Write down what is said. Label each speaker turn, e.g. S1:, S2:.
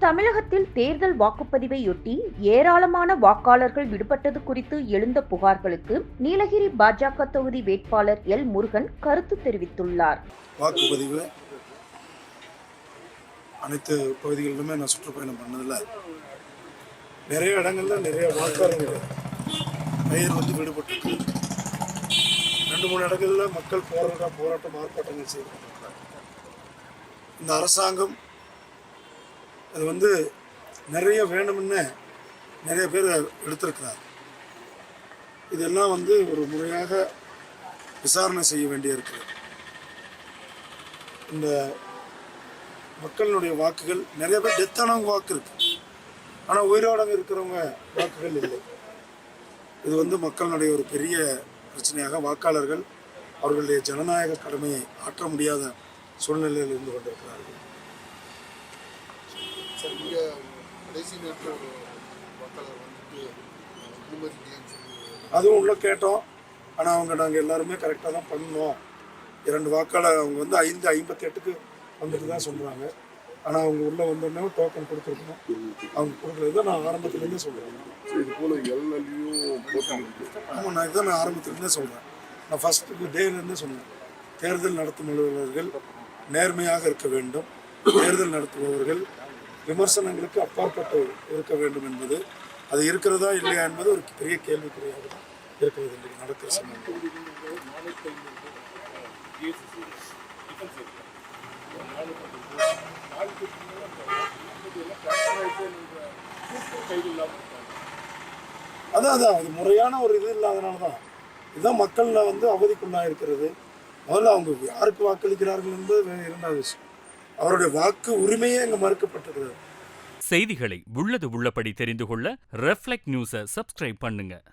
S1: தமிழகத்தில் தேர்தல் வாக்குப்பதிவையொட்டி ஏராளமான வாக்காளர்கள் விடுபட்டது குறித்து எழுந்த புகார்களுக்கு நீலகிரி பாஜக தொகுதி வேட்பாளர் எல் முருகன் கருத்து தெரிவித்துள்ளார்.
S2: வாக்குப்பதிவு அனைத்து பகுதிகளிலுமே நான் சுற்றுப்பயணம் பண்ணதில்ல, நிறைய இடங்கள்ல நிறைய வாக்காளர்கள் பெயர் விடுபட்டு 2-3 இடங்கள்ல மக்கள் போராட்டம் ஆர்ப்பாட்டங்கள் செய்திருக்கிறார். இந்த அரசாங்கம் அது நிறைய வேணும்னு நிறைய பேர் எடுத்திருக்கிறார். இதெல்லாம் ஒரு முறையாக விசாரணை செய்ய வேண்டியிருக்கிறது. இந்த மக்களுடைய வாக்குகள் நிறைய பேர் டெத்தானவங்க வாக்கு இருக்கு, ஆனால் உயிரோடங்க இருக்கிறவங்க வாக்குகள் இல்லை. இது மக்களுடைய ஒரு பெரிய பிரச்சனையாக வாக்காளர்கள் அவர்களுடைய ஜனநாயக கடமையை ஆற்ற முடியாத சூழ்நிலையில் இருந்து கொண்டிருக்கிறார்கள். அதுவும் உள்ள கேட்டோம், ஆனால் நாங்கள் எல்லாருமே கரெக்டாக தான் பண்ணோம். 2 வாக்காளர் அவங்க 5:58க்கு வந்துட்டு தான் சொல்கிறாங்க. ஆனால் அவங்க உள்ளே வந்தோடனே டோக்கன் கொடுத்துருக்கணும், அவங்க கொடுக்குறது தான் நான் ஆரம்பத்துலேருந்தே சொல்கிறேன்.
S3: இது போல் எல்லையும்
S2: ஆமாம், நான் இதுதான் நான் ஆரம்பத்துலேருந்தே சொல்கிறேன். நான் ஃபஸ்ட்டு டேலேருந்தே சொன்னேன், தேர்தல் நடத்தும் அலுவலர்கள் நேர்மையாக இருக்க வேண்டும், தேர்தல் நடத்துபவர்கள் விமர்சனங்களுக்கு அப்பாற்பட்டு இருக்க வேண்டும் என்பது, அது இருக்கிறதா இல்லையா என்பது ஒரு பெரிய கேள்விக்குறியாக தான் இருக்கிறது இன்றைக்கு நடக்கிற சம்பவம். அதான் அது முறையான ஒரு இது இல்லாதனால தான் இதுதான் மக்கள் அவதிக்குள்ளா இருக்கிறது. முதல்ல அவங்க யாருக்கு வாக்களிக்கிறார்கள் என்பது 2வது விஷயம். அவருடைய வாக்கு உரிமையே அங்கே மறுக்கப்பட்டிருக்கிறது.
S4: செய்திகளை உள்ளது உள்ளபடி தெரிந்து கொள்ள ரெஃப்ளெக்ட் நியூஸை சப்ஸ்கிரைப் பண்ணுங்க.